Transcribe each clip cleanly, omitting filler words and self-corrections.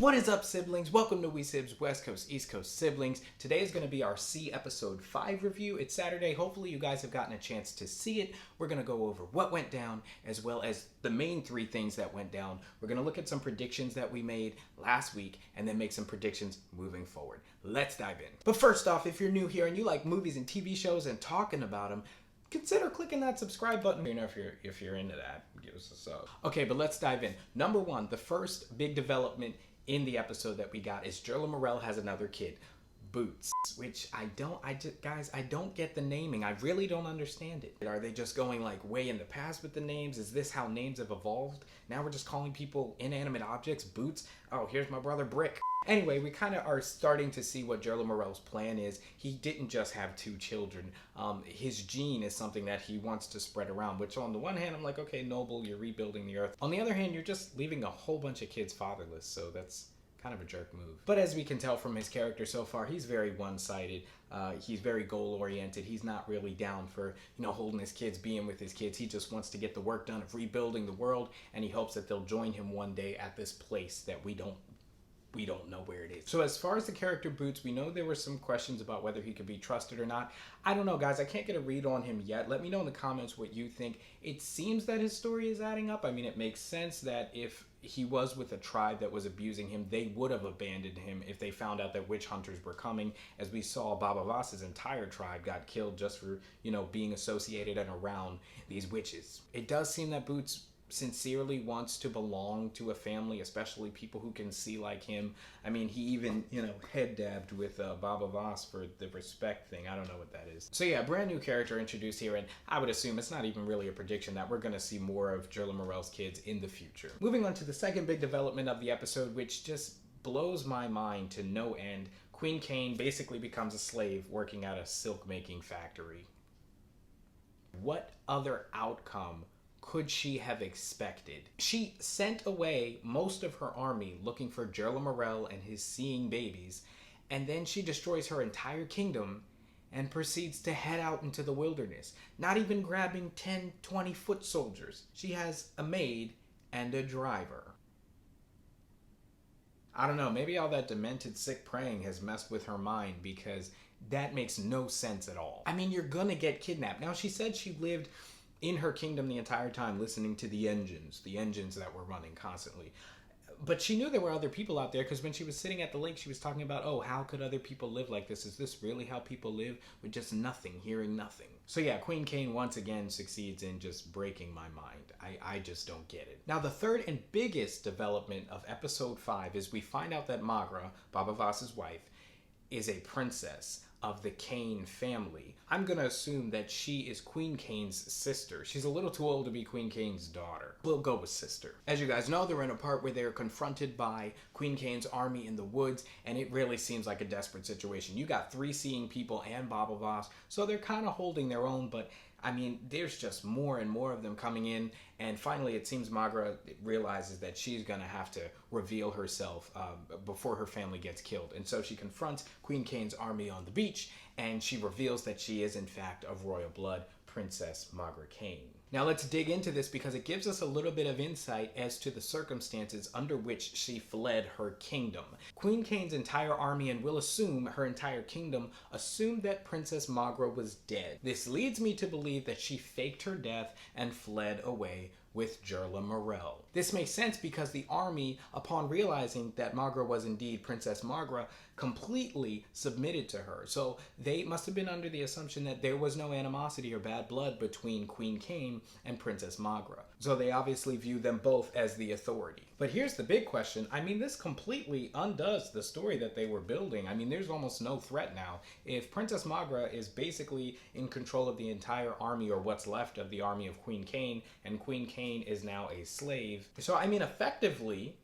What is up, siblings? Welcome to SIBZ, West Coast, East Coast siblings. Today is going to be our C Episode 5 review. It's Saturday. Hopefully you guys have gotten a chance to see it. We're going to go over what went down, as well as the main three things that went down. We're going to look at some predictions that we made last week, and then make some predictions moving forward. Let's dive in. But first off, if you're new here and you like movies and TV shows and talking about them, consider clicking that subscribe button. You know, if you're into that, give us a sub. Okay, but let's dive in. Number one, the first big development in the episode that we got is Jerla Morel has another kid, Boots, which I don't get the naming. I really don't understand it. Are they just going like way in the past with the names? Is this how names have evolved? Now we're just calling people inanimate objects Boots? Oh, here's my brother Brick. Anyway, we kind of are starting to see what Jerla Morel's plan is. He didn't just have two children. His gene is something that he wants to spread around, which on the one hand, I'm like, okay, noble, you're rebuilding the earth. On the other hand, you're just leaving a whole bunch of kids fatherless, so that's kind of a jerk move. But as we can tell from his character so far, he's very one-sided. He's very goal-oriented. He's not really down for, holding his kids, being with his kids. He just wants to get the work done of rebuilding the world, and he hopes that they'll join him one day at this place that we don't know where it is. So as far as the character Boots, we know there were some questions about whether he could be trusted or not. I don't know, guys. I can't get a read on him yet. Let me know in the comments what you think. It seems that his story is adding up. I mean, it makes sense that if he was with a tribe that was abusing him, they would have abandoned him if they found out that witch hunters were coming. As we saw, Baba Voss's entire tribe got killed just for, being associated and around these witches. It does seem that Boots sincerely wants to belong to a family, especially people who can see like him. I mean, he even, head dabbed with Baba Voss for the respect thing. I don't know what that is. So yeah, brand new character introduced here, and I would assume it's not even really a prediction that we're going to see more of Jerla Morel's kids in the future. Moving on to the second big development of the episode, which just blows my mind to no end. Queen Kane basically becomes a slave working at a silk making factory. What other outcome could she have expected? She sent away most of her army looking for Jerla Morel and his seeing babies, and then she destroys her entire kingdom and proceeds to head out into the wilderness, not even grabbing 10, 20 foot soldiers. She has a maid and a driver. I don't know, maybe all that demented sick praying has messed with her mind, because that makes no sense at all. I mean, you're gonna get kidnapped. Now, she said she lived in her kingdom the entire time, listening to the engines that were running constantly. But she knew there were other people out there, because when she was sitting at the lake, she was talking about, oh, how could other people live like this? Is this really how people live? With just nothing, hearing nothing. So yeah, Queen Kane once again succeeds in just breaking my mind. I just don't get it. Now, the third and biggest development of episode 5 is we find out that Magra, Baba Voss's wife, is a princess of the Kane family. I'm gonna assume that she is Queen Kane's sister. She's a little too old to be Queen Kane's daughter. We'll go with sister. As you guys know, they're in a part where they're confronted by Queen Kane's army in the woods, and it really seems like a desperate situation. You got 3 seeing people and Baba Voss, so they're kind of holding their own, but I mean, there's just more and more of them coming in, and finally it seems Magra realizes that she's gonna have to reveal herself before her family gets killed. And so she confronts Queen Kane's army on the beach, and she reveals that she is in fact of royal blood, Princess Magra Kane. Now let's dig into this, because it gives us a little bit of insight as to the circumstances under which she fled her kingdom. Queen Kane's entire army, and we'll assume her entire kingdom, assumed that Princess Magra was dead. This leads me to believe that she faked her death and fled away with Jerla Morel. This makes sense because the army, upon realizing that Magra was indeed Princess Magra, completely submitted to her. So they must have been under the assumption that there was no animosity or bad blood between Queen Kane and Princess Magra. So they obviously view them both as the authority. But here's the big question. I mean, this completely undoes the story that they were building. I mean, there's almost no threat now. If Princess Magra is basically in control of the entire army, or what's left of the army of Queen Kane, and Queen Kane is now a slave. So, I mean, effectively,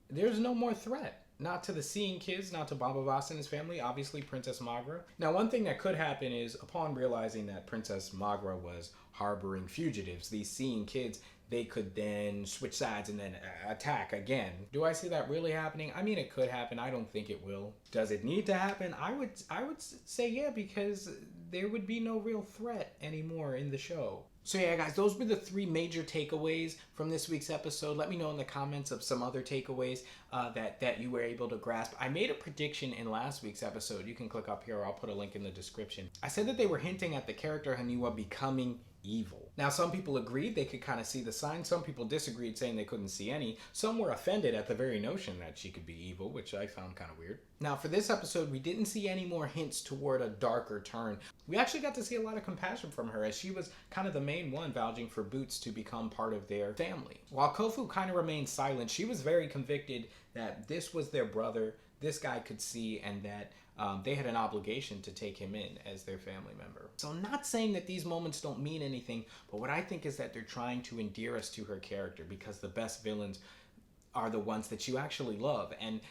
there's no more threat. Not to the seeing kids, not to Baba Voss and his family, obviously Princess Magra. Now, one thing that could happen is, upon realizing that Princess Magra was harboring fugitives, these seeing kids, they could then switch sides and then attack again. Do I see that really happening? I mean, it could happen. I don't think it will. Does it need to happen? I would say yeah, because there would be no real threat anymore in the show. So yeah, guys, those were the 3 major takeaways from this week's episode. Let me know in the comments of some other takeaways that you were able to grasp. I made a prediction in last week's episode. You can click up here, or I'll put a link in the description. I said that they were hinting at the character Haniwa becoming evil. Now, some people agreed they could kind of see the signs. Some people disagreed, saying they couldn't see any. Some were offended at the very notion that she could be evil, which I found kind of weird. Now, for this episode, we didn't see any more hints toward a darker turn. We actually got to see a lot of compassion from her, as she was kind of the main one vouching for Boots to become part of their family. While Kofu kind of remained silent, she was very convicted that this was their brother, this guy could see, and that they had an obligation to take him in as their family member. So I'm not saying that these moments don't mean anything, but what I think is that they're trying to endear us to her character, because the best villains are the ones that you actually love. And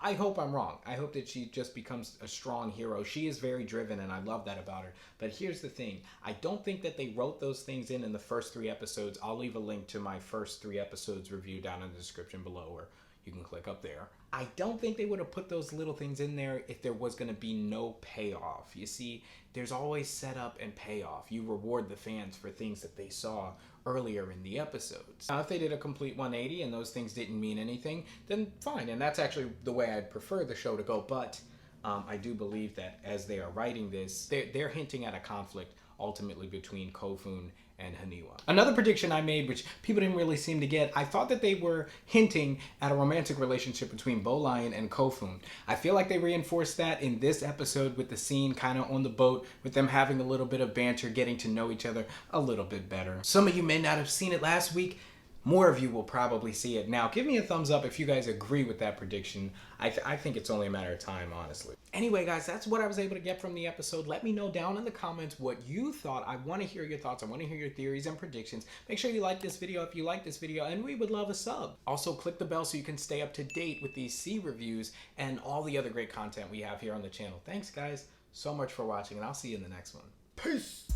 I hope I'm wrong. I hope that she just becomes a strong hero. She is very driven, and I love that about her. But here's the thing. I don't think that they wrote those things in the first 3 episodes. I'll leave a link to my first 3 episodes review down in the description below, or you can click up there. I don't think they would have put those little things in there if there was going to be no payoff. You see, there's always setup and payoff. You reward the fans for things that they saw earlier in the episodes. Now, if they did a complete 180 and those things didn't mean anything, then fine. And that's actually the way I'd prefer the show to go. But I do believe that as they are writing this, they're hinting at a conflict ultimately between Kofun and Haniwa. Another prediction I made, which people didn't really seem to get, I thought that they were hinting at a romantic relationship between Bo Lion and Kofun. I feel like they reinforced that in this episode with the scene kind of on the boat, with them having a little bit of banter, getting to know each other a little bit better. Some of you may not have seen it last week. More of you will probably see it now. Give me a thumbs up if you guys agree with that prediction. I think it's only a matter of time, honestly. Anyway, guys, that's what I was able to get from the episode. Let me know down in the comments what you thought. I want to hear your thoughts. I want to hear your theories and predictions. Make sure you like this video if you like this video, and we would love a sub. Also, click the bell so you can stay up to date with these C reviews and all the other great content we have here on the channel. Thanks, guys, so much for watching, and I'll see you in the next one. Peace!